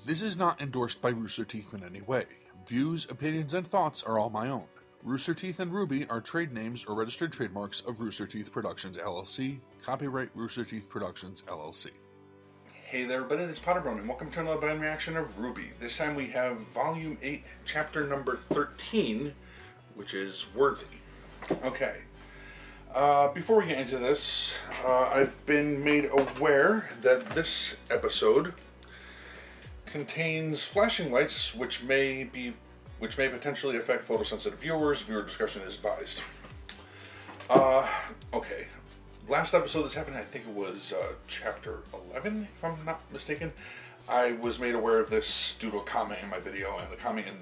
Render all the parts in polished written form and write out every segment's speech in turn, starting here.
This is not endorsed by Rooster Teeth in any way. Views, opinions, and thoughts are all my own. Rooster Teeth and RWBY are trade names or registered trademarks of Rooster Teeth Productions, LLC. Copyright Rooster Teeth Productions, LLC. Hey there everybody, this is PotterBrony, and welcome to another band reaction of RWBY. This time we have Volume 8, Chapter number 13, which is Worthy. Okay. Before we get into this, I've been made aware that this episode contains flashing lights which may potentially affect photosensitive viewers. Viewer discretion is advised. Okay. Last episode this happened, I think it was chapter 11, if I'm not mistaken. I was made aware of this due to a comment in my video, and the comment in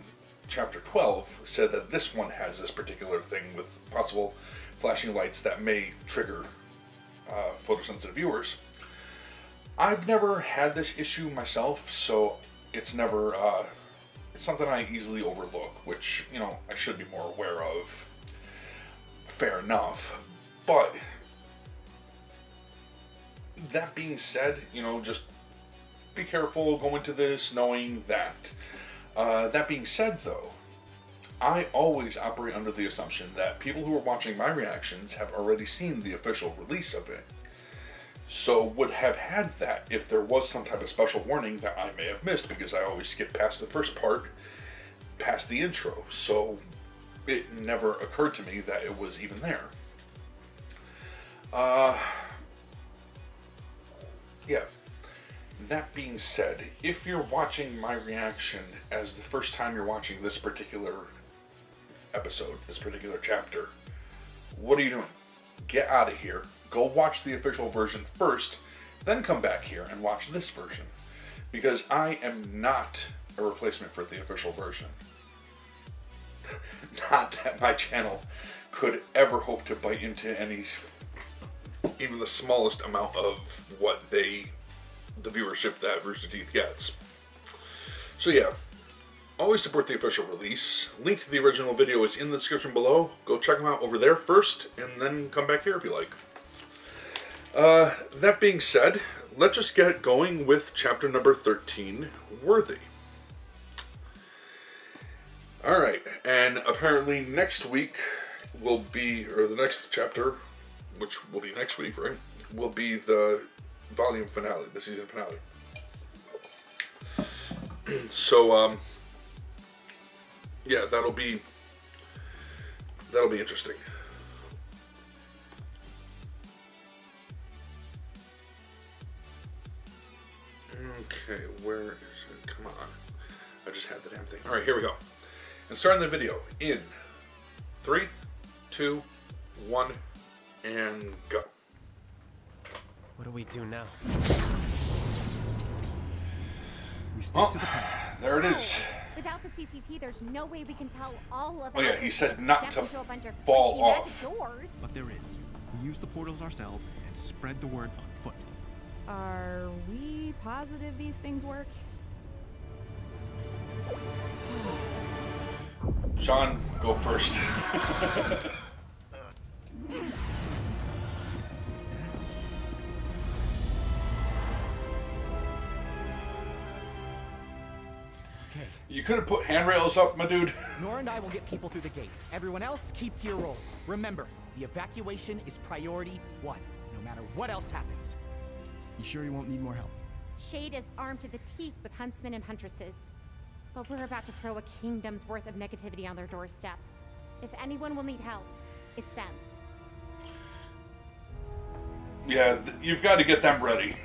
chapter 12 said that this one has this particular thing with possible flashing lights that may trigger photosensitive viewers. I've never had this issue myself, so it's never, it's something I easily overlook, which, you know, I should be more aware of. Fair enough. But that being said, you know, just be careful going to this knowing that. That being said, though, I always operate under the assumption that people who are watching my reactions have already seen the official release of it. So would have had that if there was some type of special warning that I may have missed, because I always skip past the first part, past the intro. So it never occurred to me that it was even there. Yeah. That being said, if you're watching my reaction as the first time you're watching this particular episode, this particular chapter, what are you doing? Get out of here. Go watch the official version first, then come back here and watch this version. Because I am not a replacement for the official version. Not that my channel could ever hope to bite into any, even the smallest amount of what the viewership that Rooster Teeth gets. So yeah, always support the official release. Link to the original video is in the description below. Go check them out over there first, and then come back here if you like. That being said, let's just get going with chapter number 13, Worthy. Alright, and apparently next week will be, or the next chapter, which will be next week, right, will be the volume finale, the season finale. So, yeah, that'll be interesting. Okay, where is it? Come on. I just had the damn thing. Alright, here we go. And starting the video in 3, 2, 1, and go. What do we do now? We stick to the plan. There it is. Without the CCT, there's no way we can tell all of it. Oh yeah, he said not to fall off. But there is. We use the portals ourselves and spread the word on foot. Are we positive these things work? Sean, go first. You could have put handrails up, my dude. Nora and I will get people through the gates. Everyone else, keep to your roles. Remember, the evacuation is priority 1, no matter what else happens. You sure you won't need more help? Shade is armed to the teeth with huntsmen and huntresses. But we're about to throw a kingdom's worth of negativity on their doorstep. If anyone will need help, it's them. Yeah, you've got to get them ready.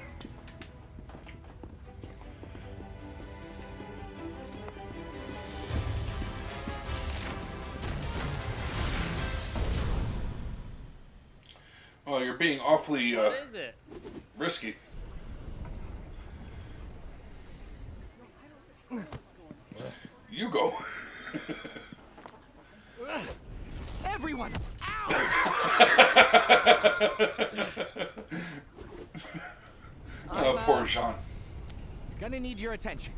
Oh, you're being awfully what is it? Risky. You go. Everyone! Ow! Oh, poor Jean. Gonna need your attention.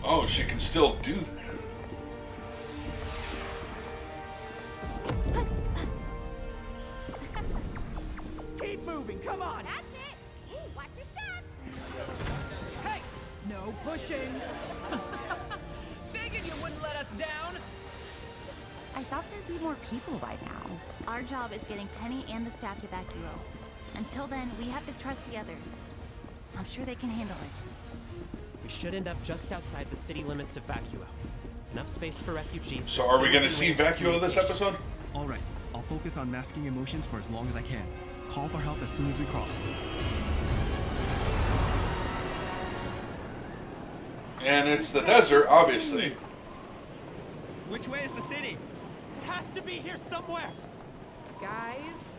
Oh, she can still do that. Keep moving, come on! That's it! No pushing. Figured you wouldn't let us down. I thought there'd be more people by now. Our job is getting Penny and the staff to Vacuo. Until then, we have to trust the others. I'm sure they can handle it. We should end up just outside the city limits of Vacuo. Enough space for refugees. So are we going to see Vacuo this episode? All right, I'll focus on masking emotions for as long as I can. Call for help as soon as we cross. And it's the desert, obviously. Which way is the city? It has to be here somewhere. Guys,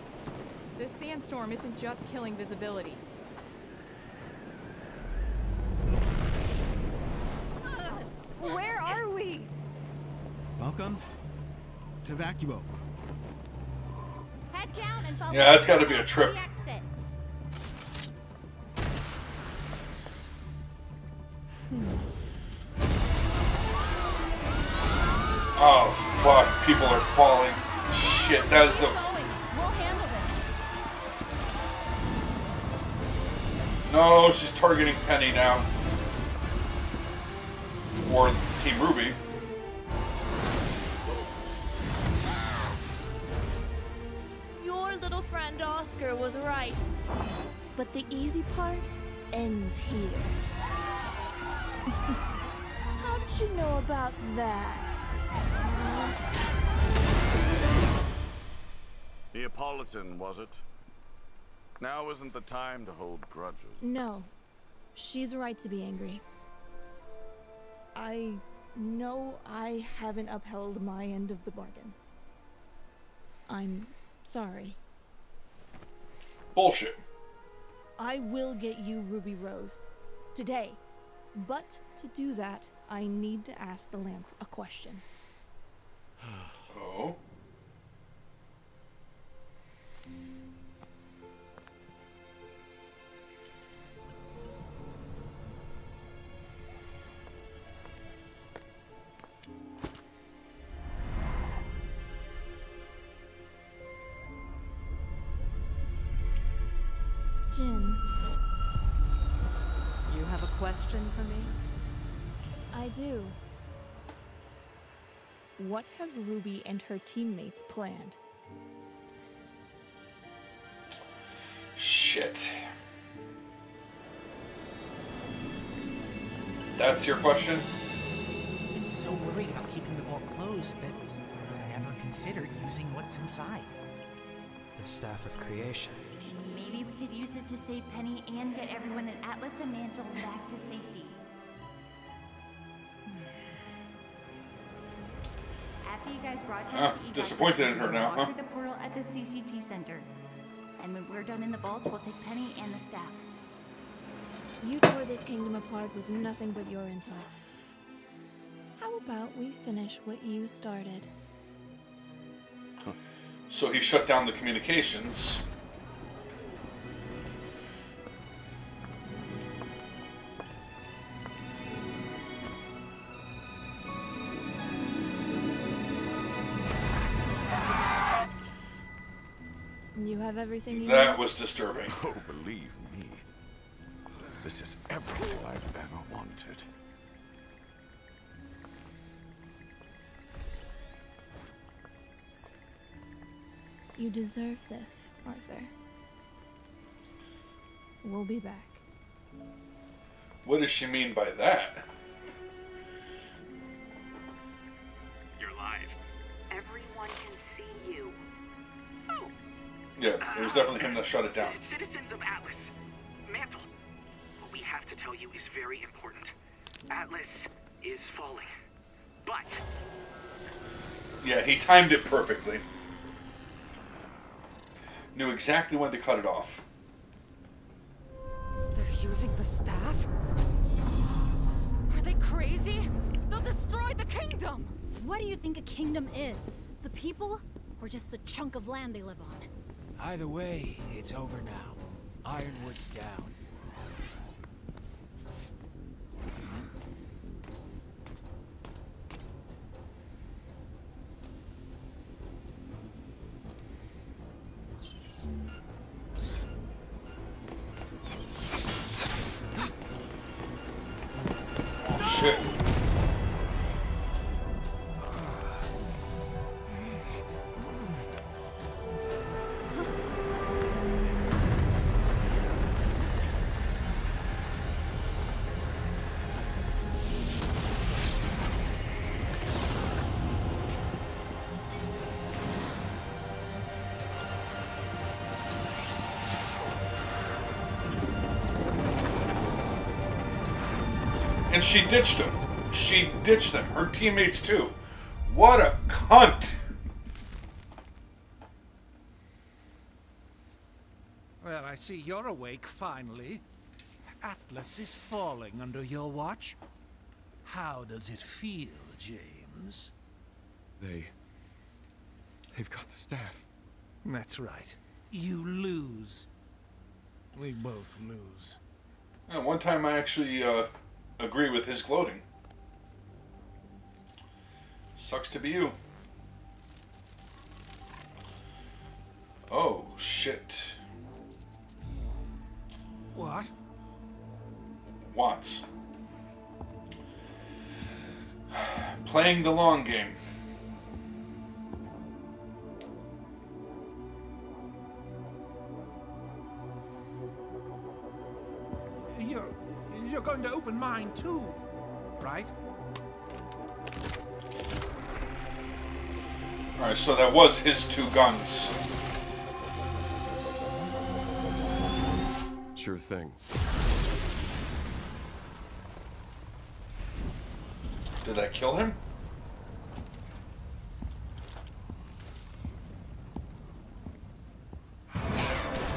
this sandstorm isn't just killing visibility. Where are we? Welcome to Vacuo. Head down and follow. Yeah, that's got to be a trip. the exit. Oh, fuck. People are falling. Shit, that's the... We'll handle this. No, she's targeting Penny now. Or Team RWBY. Your little friend Oscar was right. But the easy part ends here. How did she know about that? Neapolitan, was it? Now isn't the time to hold grudges. No. She's right to be angry. I know I haven't upheld my end of the bargain. I'm sorry. Bullshit. I will get you Ruby Rose. Today. But to do that, I need to ask the lamp a question. Oh? Jin, You have a question for me? I do. What have Ruby and her teammates planned? Shit. That's your question? I've been so worried about keeping the vault closed that I never considered using what's inside. The Staff of Creation. Maybe we could use it to save Penny and get everyone in Atlas and Mantle back to safety. After you guys broadcast the disappointed in her now, huh? through the portal at the CCT Center. And when we're done in the vault, we'll take Penny and the staff. You tore this kingdom apart with nothing but your intellect. How about we finish what you started? So he shut down the communications. You have everything you That need? was disturbing. Oh, believe me. This is everything I've ever wanted. You deserve this, Arthur. We'll be back. What does she mean by that? You're live. Everyone can see you. Oh. Yeah, it was definitely him that shut it down. Citizens of Atlas, Mantle, what we have to tell you is very important. Atlas is falling, but... Yeah, he timed it perfectly. Knew exactly when to cut it off. They're using the staff? Are they crazy? They'll destroy the kingdom! What do you think a kingdom is? The people, or just the chunk of land they live on? Either way, it's over now. Ironwood's down. shit. And she ditched him. She ditched them. Her teammates too. What a cunt. Well, I see you're awake finally. Atlas is falling under your watch. How does it feel, James? They've got the staff. That's right. You lose. We both lose. And one time I actually agree with his gloating. Sucks to be you. Oh, shit. What? Watts. Playing the long game. You're going to open mine too, right? Alright, so that was his two guns. Sure thing. Did that kill him?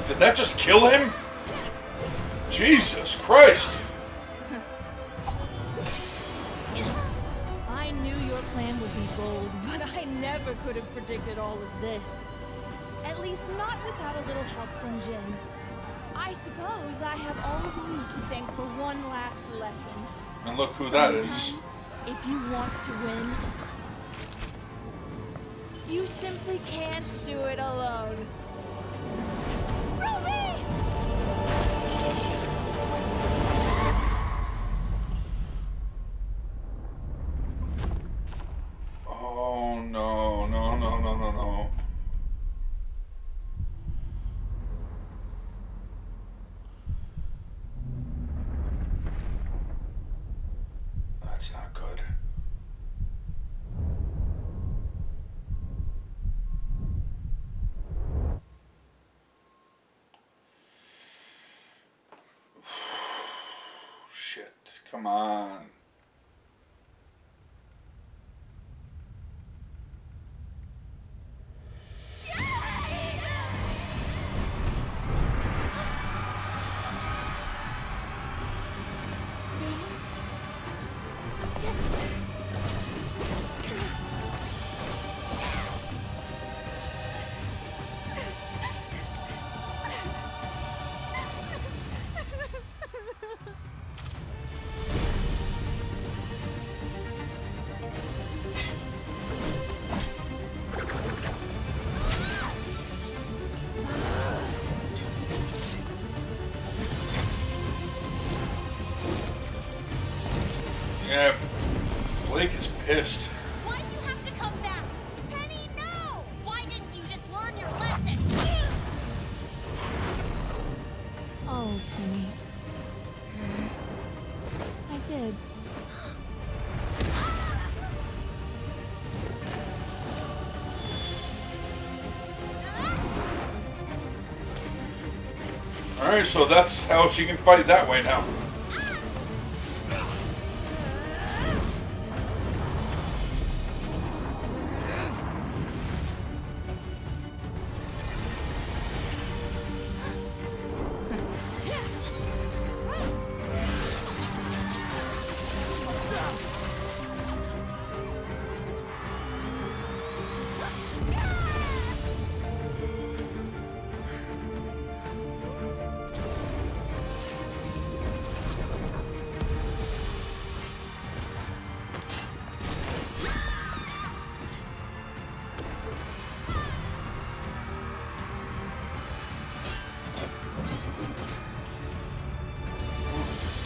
Did that just kill him? Jesus Christ! I knew your plan would be bold, but I never could have predicted all of this. At least not without a little help from Jin. I suppose I have all of you to thank for one last lesson. And look who that is. Sometimes, if you want to win, you simply can't do it alone. Ruby! Oh no, no, no, no, no, no. That's not good. Shit, come on. Yeah, Blake is pissed. Why'd you have to come back? Penny, no! Why didn't you just learn your lesson? Oh, Penny. I did. Alright, so that's how she can fight that way now.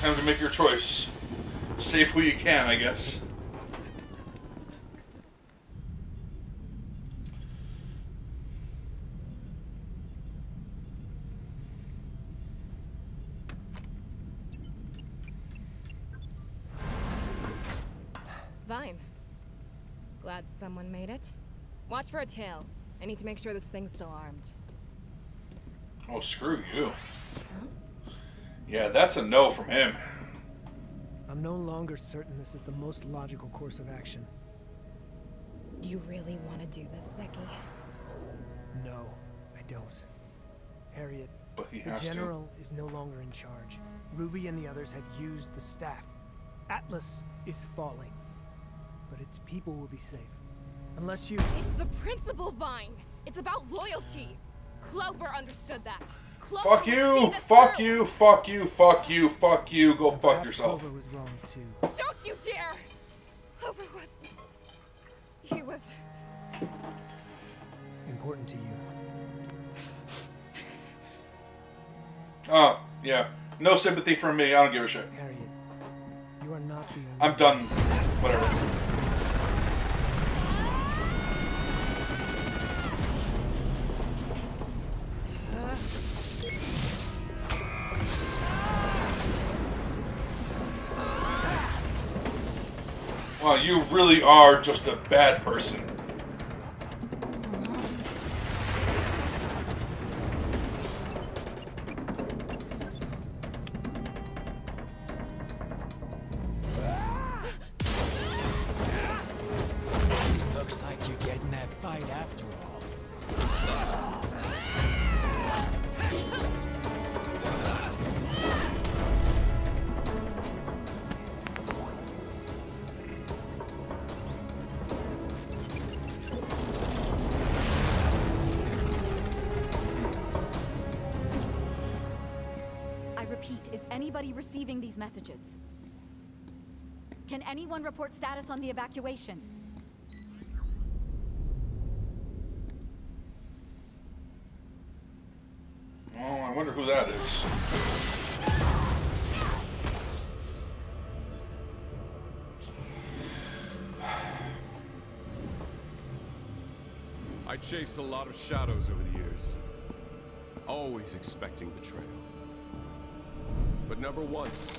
Time to make your choice. Save who you can, I guess. Fine. Glad someone made it. Watch for a tail. I need to make sure this thing's still armed. Oh, screw you. Yeah, that's a no from him. I'm no longer certain this is the most logical course of action. Do you really want to do this, Zeki? No, I don't. Harriet, but he the has General is no longer in charge. Ruby and the others have used the staff. Atlas is falling. But its people will be safe. Unless you... It's the principle, Vine! It's about loyalty! Clover understood that. Clover Fuck you! Fuck you! Fuck you! Fuck you! Fuck you! Go fuck yourself. Clover was wrong too. Don't you dare! Clover was... He was... important to you. Oh, yeah. No sympathy from me. I don't give a shit. Harriet, you are not the... I'm done. Whatever. Well, you really are just a bad person. Looks like you're getting that fight after all. Is anybody receiving these messages? Can anyone report status on the evacuation? Oh, I wonder who that is. I chased a lot of shadows over the years, always expecting betrayal. But never once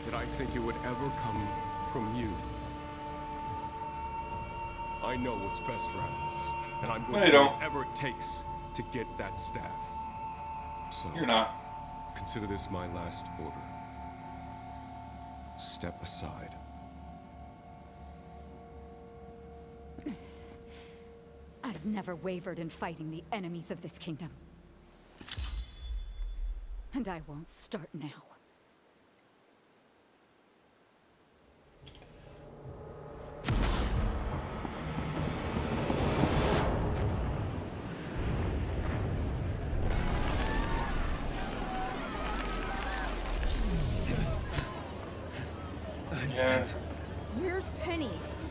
did I think it would ever come from you. I know what's best for Atlas, and I'm going to do whatever it takes to get that staff. So you're not. Consider this my last order. Step aside. I've never wavered in fighting the enemies of this kingdom. And I won't start now. Yeah. Where's Penny?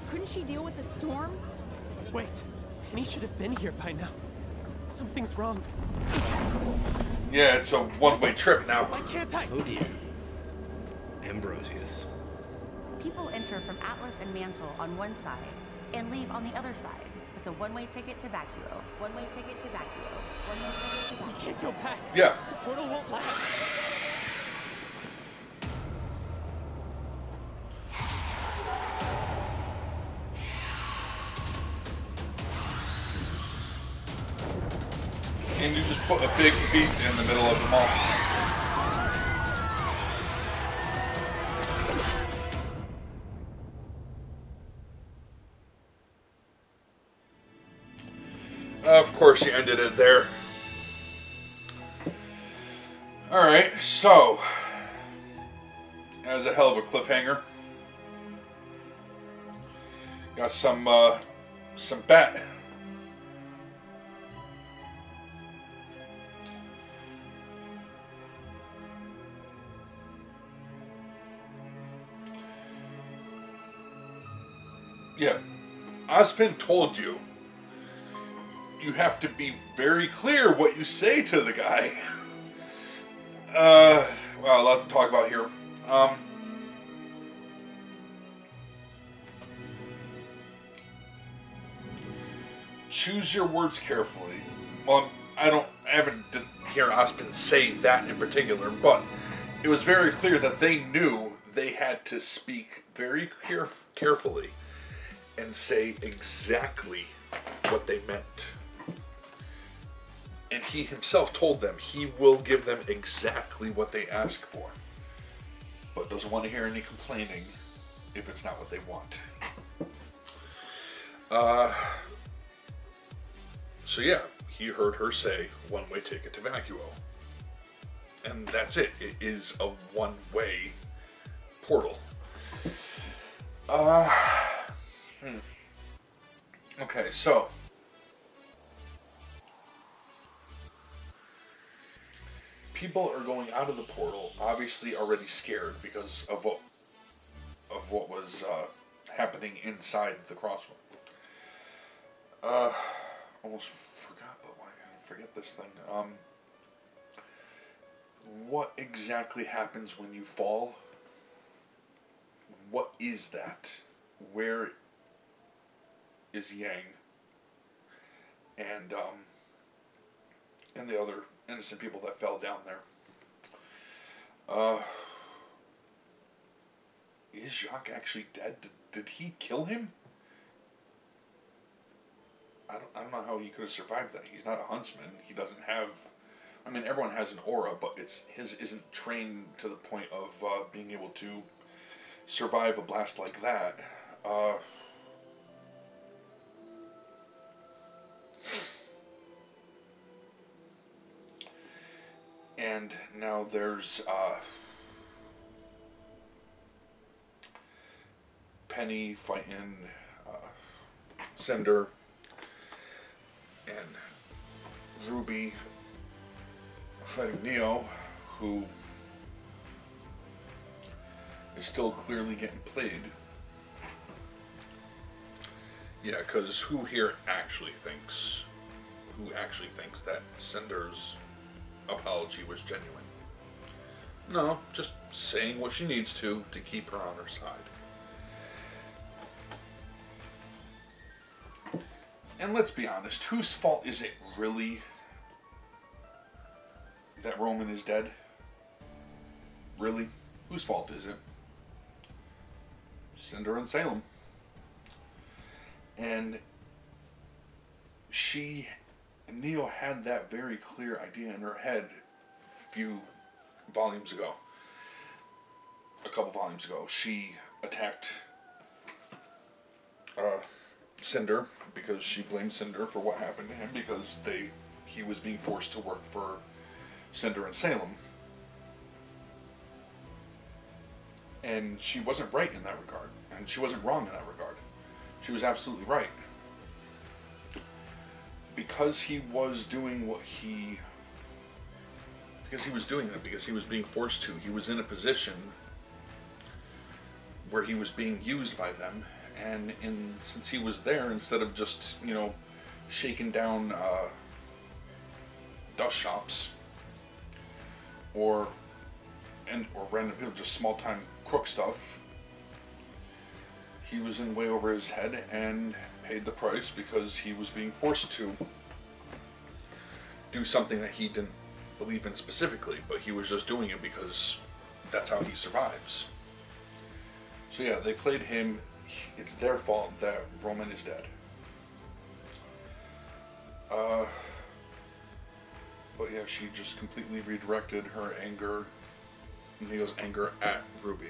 Couldn't she deal with the storm? Wait, Penny should have been here by now. Something's wrong. Yeah, it's a one-way trip now. Why can't I? Oh dear. Ambrosius. People enter from Atlas and Mantle on one side and leave on the other side with a one-way ticket to Vacuo. One-way ticket to Vacuo. One-way ticket to Vacuo. We can't go back. Yeah. The portal won't last. And you just put a big beast in the middle of the mall. Of course, you ended it there. Alright, so that was a hell of a cliffhanger. Got some bat. Yeah, Ozpin told you. You have to be very clear what you say to the guy. Well, a lot to talk about here. choose your words carefully. Well, I didn't hear Osmond say that in particular, but it was very clear that they knew they had to speak very carefully and say exactly what they meant. And he himself told them he will give them exactly what they ask for, but doesn't want to hear any complaining if it's not what they want. So yeah, he heard her say, one-way ticket to Vacuo. And that's it. It is a one-way portal. Okay, so people are going out of the portal, obviously already scared because of what was happening inside the crossroom. Almost forgot, but why did I forget this thing? What exactly happens when you fall? What is that? Where is Yang and the other innocent people that fell down there? Is Jacques actually dead? Did he kill him? I don't know how he could have survived that. He's not a huntsman. He doesn't have... I mean, everyone has an aura, but his isn't trained to the point of being able to survive a blast like that. And now there's Penny fighting Cinder, and Ruby fighting Neo, who is still clearly getting played. Yeah, because who actually thinks that Cinder's apology was genuine? No, just saying what she needs to keep her on her side. And let's be honest, whose fault is it really that Roman is dead? Really? Whose fault is it? Cinder and Salem. And Neo had that very clear idea in her head a couple volumes ago. She attacked Cinder because she blamed Cinder for what happened to him because he was being forced to work for Cinder and Salem. And she wasn't right in that regard. And she wasn't wrong in that regard. She was absolutely right. Because he was doing because he was being forced to, he was in a position where he was being used by them. And since he was there, instead of just, shaking down dust shops or random people, just small-time crook stuff, he was in way over his head and paid the price because he was being forced to do something that he didn't believe in specifically, but he was just doing it because that's how he survives. So yeah, they played him. It's their fault that Roman is dead. But yeah, she just completely redirected her anger, Neo's anger at Ruby.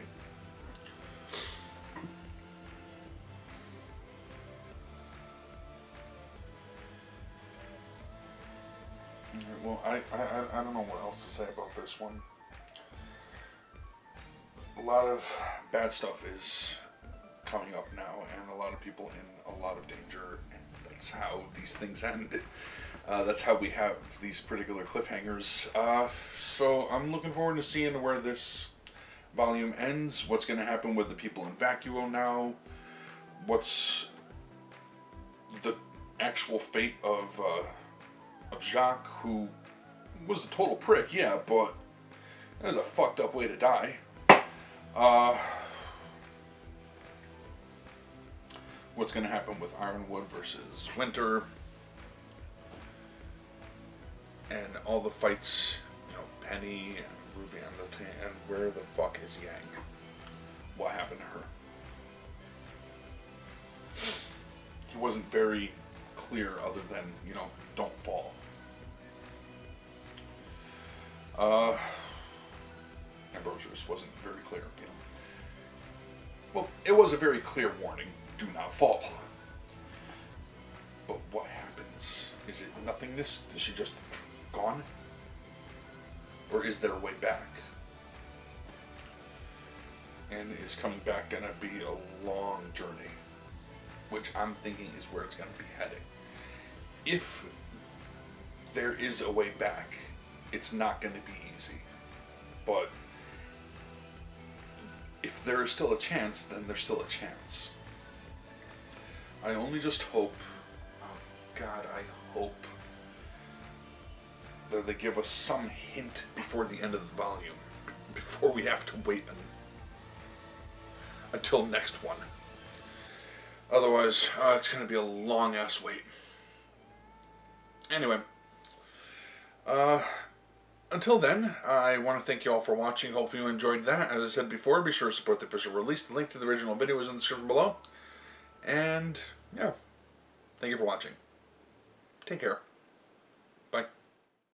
Well, I don't know what else to say about this one. A lot of bad stuff is coming up now, and a lot of people in a lot of danger, and that's how these things end. That's how we have these particular cliffhangers. So I'm looking forward to seeing where this volume ends, what's going to happen with the people in Vacuo now, what's the actual fate of Jacques, who was a total prick, yeah, but that was a fucked up way to die. What's going to happen with Ironwood versus Winter, And all the fights, you know, Penny and Ruby on the team, and where the fuck is Yang? What happened to her? He wasn't very clear other than, you know, don't fall. Ambrosius wasn't very clear, you know. Well, it was a very clear warning, do not fall. But what happens? Is it nothingness? Is she just gone? Or is there a way back? And is coming back gonna be a long journey? Which I'm thinking is where it's gonna be heading. If there is a way back, it's not gonna be easy. But if there is still a chance, then there's still a chance. I only just hope, oh God, I hope that they give us some hint before the end of the volume, before we have to wait until next one. Otherwise, it's going to be a long-ass wait. Anyway, until then, I want to thank you all for watching. Hopefully you enjoyed that. As I said before, be sure to support the official release. The link to the original video is in the description below. And, yeah, thank you for watching. Take care.